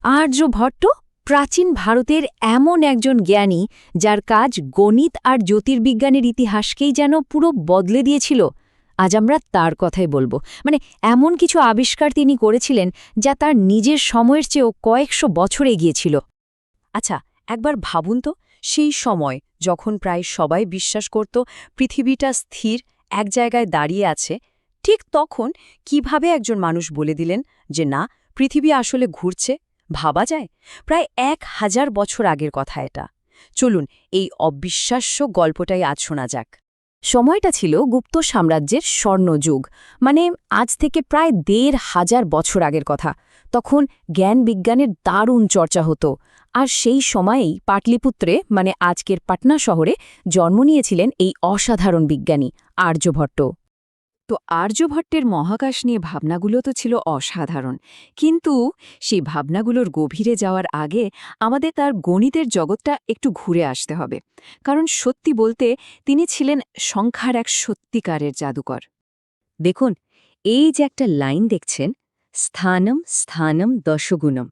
আর্যভট্ট প্রাচীন ভারতের এমন একজন জ্ঞানী যার কাজ গণিত আর জ্যোতির্বিজ্ঞানের ইতিহাসকেই যেন পুরো বদলে দিয়েছিল। আজ আমরা তার কথাই বলবো। এমন কিছু আবিষ্কার তিনি করেছিলেন যা তার নিজের সময়ের চেয়েও কয়েকশো বছর এগিয়েছিল। আচ্ছা, একবার ভাবুন তো, সেই সময় যখন প্রায় সবাই বিশ্বাস করত পৃথিবীটা স্থির এক জায়গায় দাঁড়িয়ে আছে, ঠিক তখন কিভাবে একজন মানুষ বলে দিলেন যে না, পৃথিবী আসলে ঘুরছে। ভাবা যায়, প্রায় 1000 বছর আগের কথা এটা। চলুন এই অবিশ্বাস্য গল্পটাই আজ শোনা যাক। সময়টা ছিল গুপ্ত সাম্রাজ্যের স্বর্ণযুগ, আজ থেকে প্রায় 1500 বছর আগের কথা। তখন জ্ঞান বিজ্ঞানের দারুণ চর্চা হতো। আর সেই সময়েই পাটলিপুত্রে আজকের পাটনা শহরে জন্ম নিয়েছিলেন এই অসাধারণ বিজ্ঞানী আর্যভট্ট। তো আর্যভট্টের মহাকাশ নিয়ে ভাবনাগুলো তো ছিল অসাধারণ, কিন্তু সেই ভাবনাগুলোর গভীরে যাওয়ার আগে আমাদের তার গণিতের জগৎটা একটু ঘুরে আসতে হবে। কারণ সত্যি বলতে তিনি ছিলেন সংখ্যার এক সত্যিকারের জাদুকর। দেখুন, এই যে একটা লাইন দেখছেন, স্থানম স্থানম দশগুণম,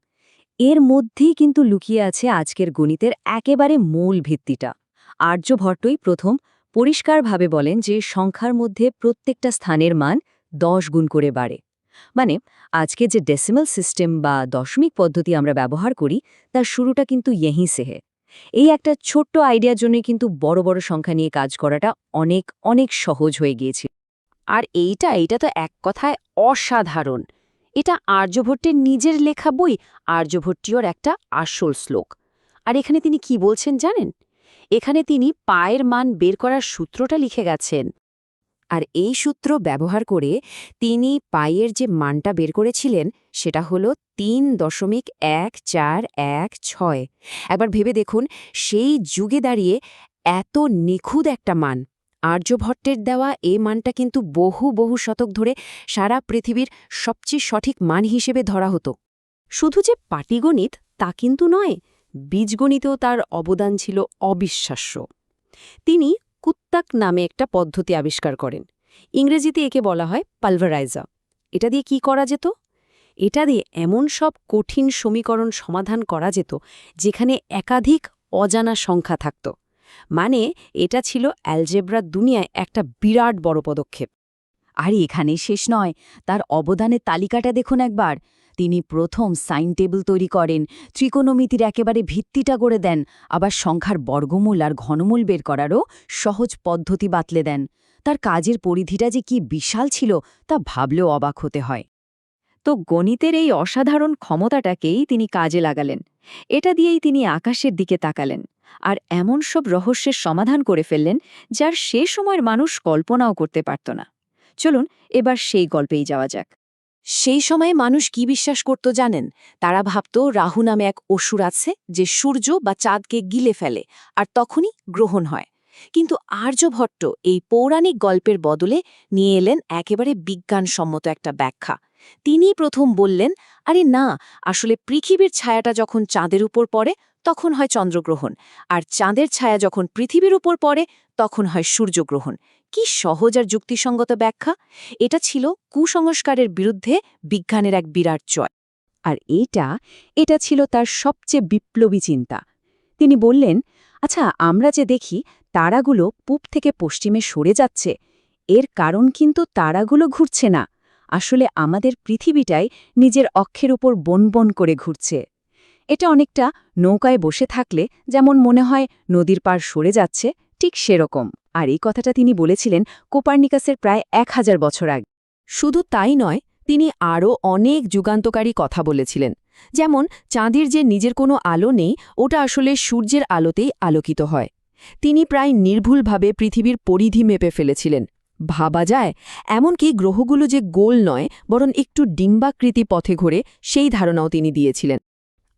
এর মধ্যেই কিন্তু লুকিয়ে আছে আজকের গণিতের একেবারে মূল ভিত্তিটা। আর্যভট্টই প্রথম পরিষ্কারভাবে বলেন যে সংখ্যার মধ্যে প্রত্যেকটা স্থানের মান 10 গুণ করে বাড়ে। আজকে যে ডেসিমাল সিস্টেম বা দশমিক পদ্ধতি আমরা ব্যবহার করি, তার শুরুটা কিন্তু यहीं से है। এই একটা ছোট্ট আইডিয়ার জন্যই কিন্তু বড় বড় সংখ্যা নিয়ে কাজ করাটা অনেক অনেক সহজ হয়ে গিয়েছিল। আর এইটা তো এক কথায় অসাধারণ। এটা আর্যভট্টের নিজের লেখা বই, আর্যভট্টীয়র একটা আসল শ্লোক। আর এখানে তিনি কি বলছেন জানেন? এখানে তিনি পায়ের মান বের করার সূত্রটা লিখে গেছেন। আর এই সূত্র ব্যবহার করে তিনি পায়ের যে মানটা বের করেছিলেন সেটা হলো 3.1416। একবার ভেবে দেখুন, সেই যুগে দাঁড়িয়ে এত নিখুঁত একটা মান। আর্যভট্টের দেওয়া এই মানটা কিন্তু বহু বহু শতক ধরে সারা পৃথিবীর সবচেয়ে সঠিক মান হিসেবে ধরা হতো। শুধু যে পাটিগণিত তা কিন্তু নয়, বীজগণিতেও তার অবদান ছিল অবিশ্বাস্য। তিনি কুত্তাক নামে একটা পদ্ধতি আবিষ্কার করেন। ইংরেজিতে একে বলা হয় পালভারাইজার। এটা দিয়ে কি করা যেত? এটা দিয়ে এমন সব কঠিন সমীকরণ সমাধান করা যেত যেখানে একাধিক অজানা সংখ্যা থাকত। এটা ছিল অ্যালজেব্রার দুনিয়ায় একটা বিরাট বড় পদক্ষেপ। আর এখানেই শেষ নয়, তার অবদানের তালিকাটা দেখুন একবার। তিনি প্রথম সাইন টেবিল তৈরি করেন, ত্রিকোণমিতির একেবারে ভিত্তিটা গড়ে দেন, আবার সংখ্যার বর্গমূল আর ঘনমূল বের করারও সহজ পদ্ধতি বাতলে দেন। তার কাজের পরিধিটা যে কি বিশাল ছিল তা ভাবলেও অবাক হতে হয়। তো গণিতের এই অসাধারণ ক্ষমতাটাকেই তিনি কাজে লাগালেন। এটা দিয়েই তিনি আকাশের দিকে তাকালেন আর এমন সব রহস্যের সমাধান করে ফেললেন যার সে সময়ের মানুষ কল্পনাও করতে পারত না। চলুন এবার সেই গল্পেই যাওয়া যাক। সেই সময়ে মানুষ কি বিশ্বাস করত জানেন? তারা ভাবত রাহু নামে এক অসুর আছে যে সূর্য বা চাঁদকে গিলে ফেলে, আর তখনই গ্রহণ হয়। কিন্তু আর্যভট্ট এই পৌরাণিক গল্পের বদলে নিয়ে এলেন একেবারে বিজ্ঞানসম্মত একটা ব্যাখ্যা। তিনি প্রথম বললেন, আরে না, আসলে পৃথিবীর ছায়াটা যখন চাঁদের উপর পড়ে তখন হয় চন্দ্রগ্রহণ, আর চাঁদের ছায়া যখন পৃথিবীর উপর পড়ে তখন হয় সূর্যগ্রহণ। কি সহজ আর যুক্তিসঙ্গত ব্যাখ্যা! এটা ছিল কুসংস্কারের বিরুদ্ধে বিজ্ঞানের এক বিরাট জয়। আর এটা ছিল তার সবচেয়ে বিপ্লবী চিন্তা। তিনি বললেন, আচ্ছা, আমরা যে দেখি তারাগুলো পূব থেকে পশ্চিমে সরে যাচ্ছে, এর কারণ কিন্তু তারাগুলো ঘুরছে না, আসলে আমাদের পৃথিবীটাই নিজের অক্ষের উপর বনবন করে ঘুরছে। এটা অনেকটা নৌকায় বসে থাকলে যেমন মনে হয় নদীর পার সরে যাচ্ছে, ঠিক সেরকম। আর এই কথাটা তিনি বলেছিলেন কোপার্নিকাসের প্রায় 1000 বছর আগে। শুধু তাই নয়, তিনি আরও অনেক যুগান্তকারী কথা বলেছিলেন। যেমন চাঁদের যে নিজের কোনো আলো নেই, ওটা আসলে সূর্যের আলোতেই আলোকিত হয়। তিনি প্রায় নির্ভুলভাবে পৃথিবীর পরিধি মেপে ফেলেছিলেন। ভাবা যায়, এমনকি গ্রহগুলো যে গোল নয় বরং একটু ডিম্বাকৃতি পথে ঘোরে, সেই ধারণাও তিনি দিয়েছিলেন।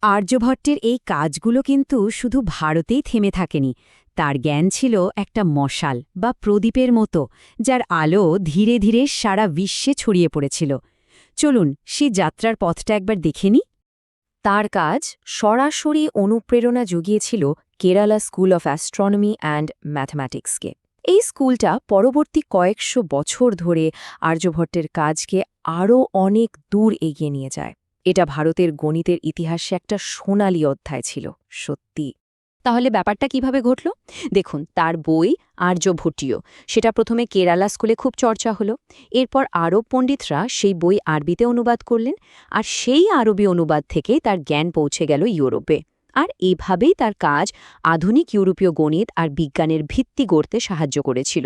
আর্যভট্টের এই কাজগুলো কিন্তু শুধু ভারতেই থেমে থাকেনি। তার জ্ঞান ছিল একটা মশাল বা প্রদীপের মতো, যার আলো ধীরে ধীরে সারা বিশ্বে ছড়িয়ে পড়েছিল। চলুন সেই যাত্রার পথটা একবার দেখে নিই। তার কাজ সরাসরি অনুপ্রেরণা জুগিয়েছিল Kerala school of astronomy and ম্যাথমেটিক্সকে। এই স্কুলটা পরবর্তী কয়েকশো বছর ধরে আর্যভট্টের কাজকে আরও অনেক দূর এগিয়ে নিয়ে যায়। এটা ভারতের গণিতের ইতিহাসে একটা সোনালী অধ্যায় ছিল, সত্যি। তাহলে ব্যাপারটা কিভাবে ঘটল? দেখুন, তার বই আর্যভট্টীয়, সেটা প্রথমে কেরালা স্কুলে খুব চর্চা হলো। এরপর আরব পণ্ডিতরা সেই বই আরবিতে অনুবাদ করলেন, আর সেই আরবি অনুবাদ থেকে তার জ্ঞান পৌঁছে গেল ইউরোপে। আর এভাবেই তার কাজ আধুনিক ইউরোপীয় গণিত আর বিজ্ঞানের ভিত্তি গড়তে সাহায্য করেছিল।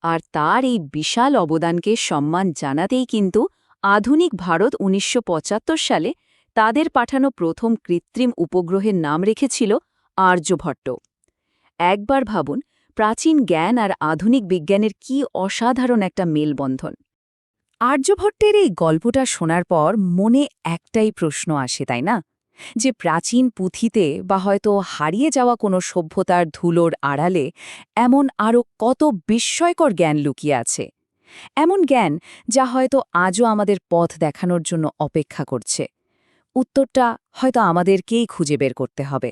আর তার এই বিশাল অবদানকে সম্মান জানাতেই কিন্তু আধুনিক ভারত ১৯৭৫ সালে তাদের পাঠানো প্রথম কৃত্রিম উপগ্রহের নাম রেখেছিল আর্যভট্ট। একবার ভাবুন, প্রাচীন জ্ঞান আর আধুনিক বিজ্ঞানের কি অসাধারণ একটা মেলবন্ধন। আর্যভট্টের এই গল্পটা শোনার পর মনে একটাই প্রশ্ন আসে, তাই না? যে প্রাচীন পুঁথিতে বা হয়তো হারিয়ে যাওয়া কোনো সভ্যতার ধুলোর আড়ালে এমন আরও কত বিস্ময়কর জ্ঞান লুকিয়ে আছে, এমন জ্ঞান যা হয়তো আজও আমাদের পথ দেখানোর জন্য অপেক্ষা করছে। উত্তরটা হয়তো আমাদেরকেই খুঁজে বের করতে হবে।